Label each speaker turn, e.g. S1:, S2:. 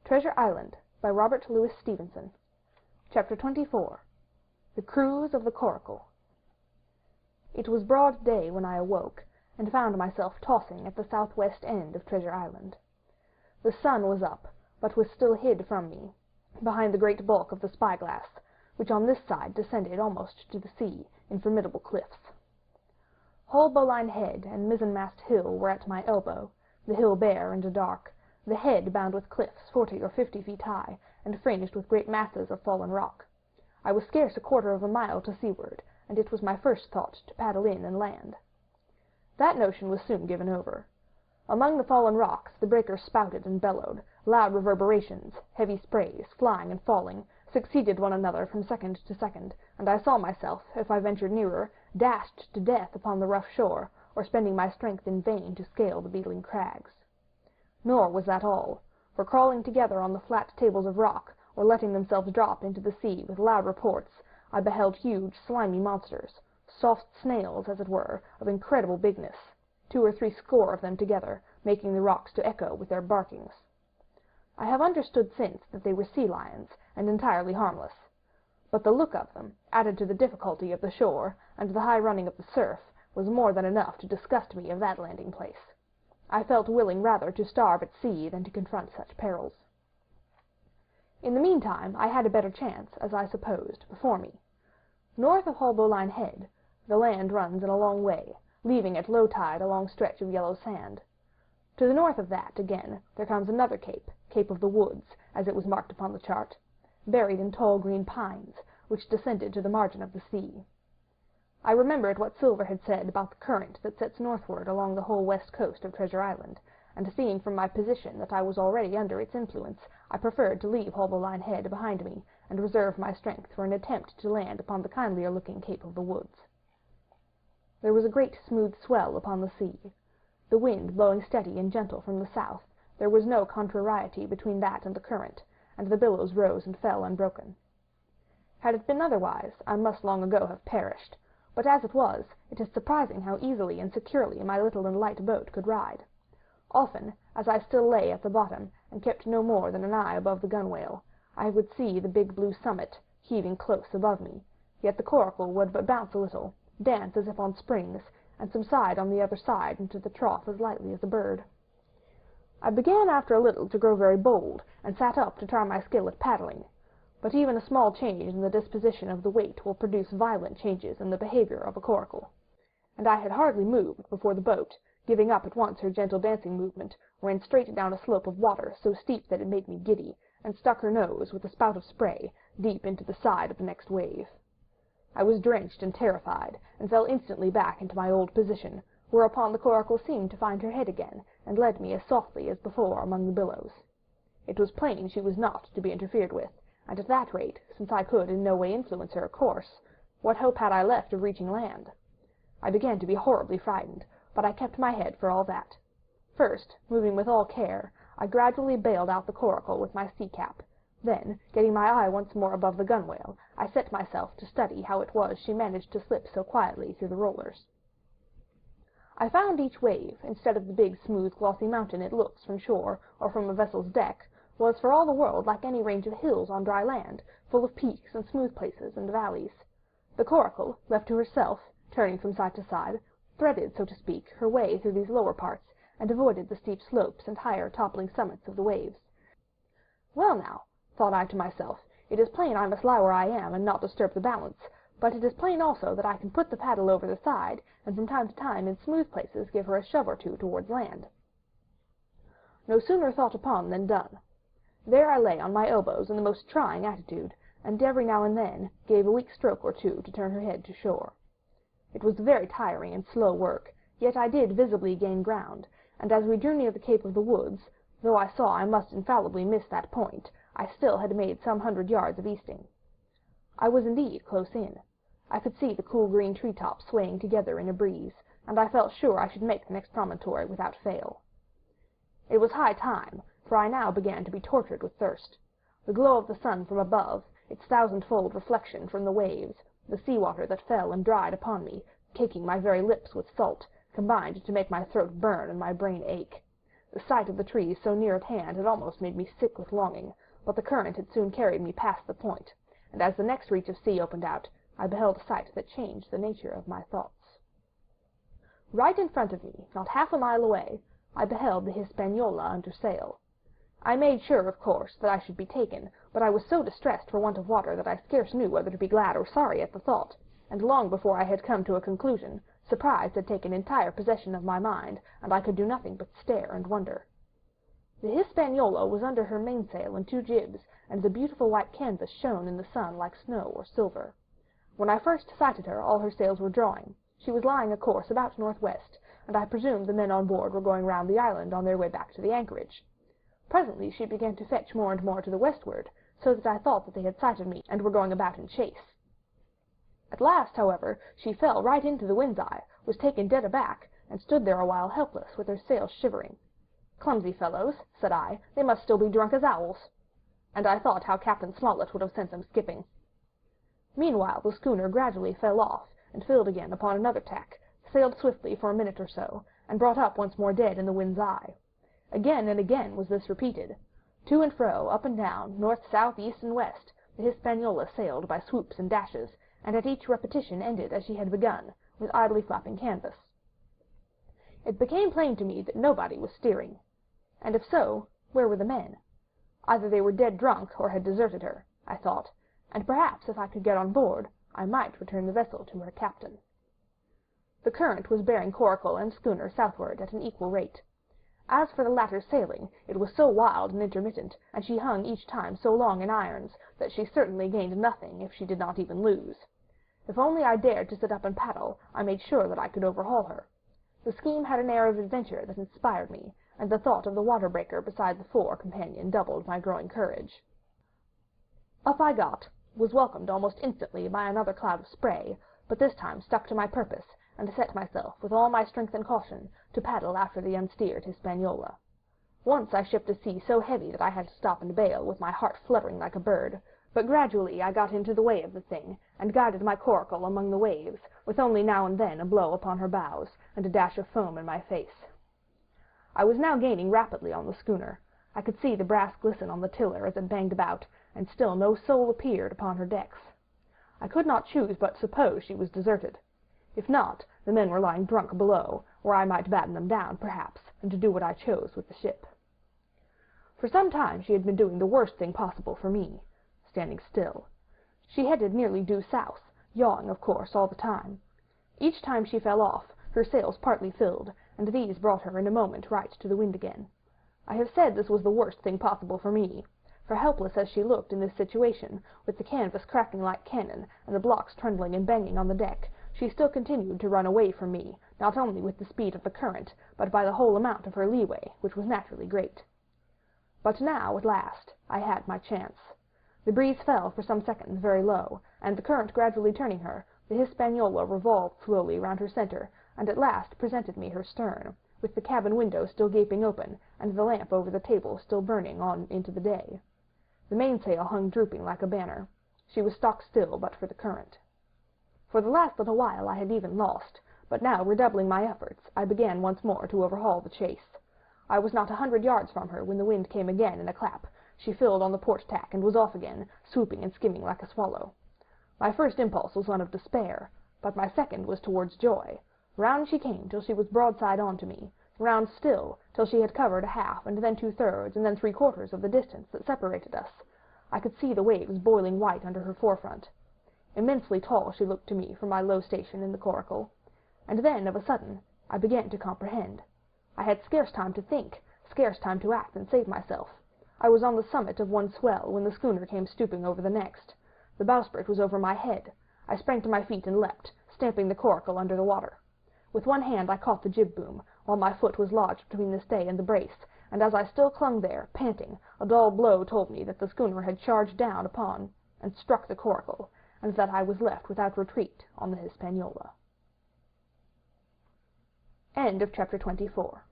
S1: Treasure Island by Robert Louis Stevenson. Chapter 24. The Cruise of the Coracle. It was broad day when I awoke, and found myself tossing at the southwest end of Treasure Island. The sun was up, but was still hid from me, behind the great bulk of the spyglass, which on this side descended almost to the sea in formidable cliffs. Hull Bowline Head and Mizzenmast Hill were at my elbow, the hill bare and dark, the head bound with cliffs 40 or 50 feet high, and fringed with great masses of fallen rock. I was scarce a quarter of a mile to seaward, and it was my first thought to paddle in and land. That notion was soon given over. Among the fallen rocks the breakers spouted and bellowed, loud reverberations, heavy sprays, flying and falling, succeeded one another from second to second, and I saw myself, if I ventured nearer, dashed to death upon the rough shore, or spending my strength in vain to scale the beetling crags. Nor was that all, for crawling together on the flat tables of rock, or letting themselves drop into the sea with loud reports, I beheld huge, slimy monsters, soft snails, as it were, of incredible bigness, 2 or 3 score of them together, making the rocks to echo with their barkings. I have understood since that they were sea lions, and entirely harmless. But the look of them, added to the difficulty of the shore, and the high running of the surf, was more than enough to disgust me of that landing place. I felt willing rather to starve at sea than to confront such perils. In the meantime I had a better chance, as I supposed, before me. North of Hull Bowline Head, the land runs in a long way, leaving at low tide a long stretch of yellow sand. To the north of that, again, there comes another cape, Cape of the Woods, as it was marked upon the chart, buried in tall green pines, which descended to the margin of the sea. I remembered what Silver had said about the current that sets northward along the whole west coast of Treasure Island, and seeing from my position that I was already under its influence, I preferred to leave Hull Bowline Head behind me, and reserve my strength for an attempt to land upon the kindlier-looking Cape of the Woods. There was a great smooth swell upon the sea. The wind blowing steady and gentle from the south, there was no contrariety between that and the current, and the billows rose and fell unbroken. Had it been otherwise, I must long ago have perished, but as it was, it is surprising how easily and securely my little and light boat could ride. Often, as I still lay at the bottom, and kept no more than an eye above the gunwale, I would see the big blue summit heaving close above me, yet the Coracle would but bounce a little, dance as if on springs, and subside on the other side into the trough as lightly as a bird. I began after a little to grow very bold, and sat up to try my skill at paddling. But even a small change in the disposition of the weight will produce violent changes in the behavior of a coracle, and I had hardly moved before the boat, giving up at once her gentle dancing movement, ran straight down a slope of water so steep that it made me giddy, and stuck her nose, with a spout of spray, deep into the side of the next wave. I was drenched and terrified, and fell instantly back into my old position, whereupon the coracle seemed to find her head again, and led me as softly as before among the billows. It was plain she was not to be interfered with, and at that rate, since I could in no way influence her course, what hope had I left of reaching land? I began to be horribly frightened, but I kept my head for all that. First, moving with all care, I gradually bailed out the coracle with my sea-cap. Then, getting my eye once more above the gunwale, I set myself to study how it was she managed to slip so quietly through the rollers. I found each wave, instead of the big, smooth, glossy mountain it looks from shore or from a vessel's deck, was for all the world like any range of hills on dry land, full of peaks and smooth places and valleys. The coracle, left to herself, turning from side to side, threaded, so to speak, her way through these lower parts, and avoided the steep slopes and higher toppling summits of the waves. Well now, thought I to myself, it is plain I must lie where I am and not disturb the balance, but it is plain also that I can put the paddle over the side, and from time to time in smooth places give her a shove or two towards land. No sooner thought upon than done. There I lay on my elbows in the most trying attitude, and every now and then gave a weak stroke or two to turn her head to shore. It was very tiring and slow work, yet I did visibly gain ground, and as we drew near the Cape of the Woods, though I saw I must infallibly miss that point, I still had made some 100 yards of easting. I was indeed close in. I could see the cool green tree-tops swaying together in a breeze, and I felt sure I should make the next promontory without fail. It was high time, for I now began to be tortured with thirst. The glow of the sun from above, its thousand-fold reflection from the waves, the sea-water that fell and dried upon me, caking my very lips with salt, combined to make my throat burn and my brain ache. The sight of the trees so near at hand had almost made me sick with longing, but the current had soon carried me past the point, and as the next reach of sea opened out, I beheld a sight that changed the nature of my thoughts. Right in front of me, not half a mile away, I beheld the Hispaniola under sail. I made sure, of course, that I should be taken, but I was so distressed for want of water that I scarce knew whether to be glad or sorry at the thought, and long before I had come to a conclusion, surprise had taken entire possession of my mind, and I could do nothing but stare and wonder. The Hispaniola was under her mainsail and 2 jibs, and the beautiful white canvas shone in the sun like snow or silver. When I first sighted her, all her sails were drawing. She was lying a course about northwest, and I presumed the men on board were going round the island on their way back to the anchorage. Presently she began to fetch more and more to the westward, so that I thought that they had sighted me and were going about in chase. At last, however, she fell right into the wind's eye, was taken dead aback, and stood there a while helpless, with her sails shivering. "Clumsy fellows," said I, "they must still be drunk as owls." And I thought how Captain Smollett would have sent them skipping. Meanwhile the schooner gradually fell off, and filled again upon another tack, sailed swiftly for a minute or so, and brought up once more dead in the wind's eye. Again and again was this repeated. To and fro, up and down, north, south, east, and west, the Hispaniola sailed by swoops and dashes, and at each repetition ended as she had begun, with idly flapping canvas. It became plain to me that nobody was steering. And if so, where were the men? Either they were dead drunk or had deserted her, I thought, and perhaps if I could get on board, I might return the vessel to her captain. The current was bearing Coracle and schooner southward at an equal rate. As for the latter's sailing, it was so wild and intermittent, and she hung each time so long in irons, that she certainly gained nothing if she did not even lose. If only I dared to sit up and paddle, I made sure that I could overhaul her. The scheme had an air of adventure that inspired me, and the thought of the water breaker beside the fore companion doubled my growing courage. Up I got, was welcomed almost instantly by another cloud of spray, but this time stuck to my purpose, and set myself, with all my strength and caution, to paddle after the unsteered Hispaniola. Once I shipped a sea so heavy that I had to stop and bail, with my heart fluttering like a bird, but gradually I got into the way of the thing, and guided my Coracle among the waves, with only now and then a blow upon her bows, and a dash of foam in my face. I was now gaining rapidly on the schooner. I could see the brass glisten on the tiller as it banged about, and still no soul appeared upon her decks. I could not choose but suppose she was deserted. If not, the men were lying drunk below, where I might batten them down, perhaps, and to do what I chose with the ship. For some time she had been doing the worst thing possible for me, standing still. She headed nearly due south, yawing, of course, all the time. Each time she fell off, her sails partly filled, and these brought her in a moment right to the wind again. I have said this was the worst thing possible for me, for helpless as she looked in this situation, with the canvas cracking like cannon, and the blocks trundling and banging on the deck, she still continued to run away from me, not only with the speed of the current, but by the whole amount of her leeway, which was naturally great. But now, at last, I had my chance. The breeze fell for some seconds very low, and the current gradually turning her, the Hispaniola revolved slowly round her center, and at last presented me her stern, with the cabin window still gaping open, and the lamp over the table still burning on into the day. The mainsail hung drooping like a banner. She was stock still but for the current. For the last little while I had even lost, but now, redoubling my efforts, I began once more to overhaul the chase. I was not 100 yards from her when the wind came again in a clap. She filled on the port tack and was off again, swooping and skimming like a swallow. My first impulse was one of despair, but my second was towards joy. Round she came till she was broadside on to me, round still till she had covered a half, and then 2/3, and then 3/4 of the distance that separated us. I could see the waves boiling white under her forefront. Immensely tall she looked to me from my low station in the Coracle. And then, of a sudden, I began to comprehend. I had scarce time to think, scarce time to act and save myself. I was on the summit of one swell when the schooner came stooping over the next. The bowsprit was over my head. I sprang to my feet and leapt, stamping the Coracle under the water. With one hand I caught the jib boom, while my foot was lodged between the stay and the brace, and as I still clung there, panting, a dull blow told me that the schooner had charged down upon and struck the Coracle, and that I was left without retreat on the Hispaniola. End of chapter 24.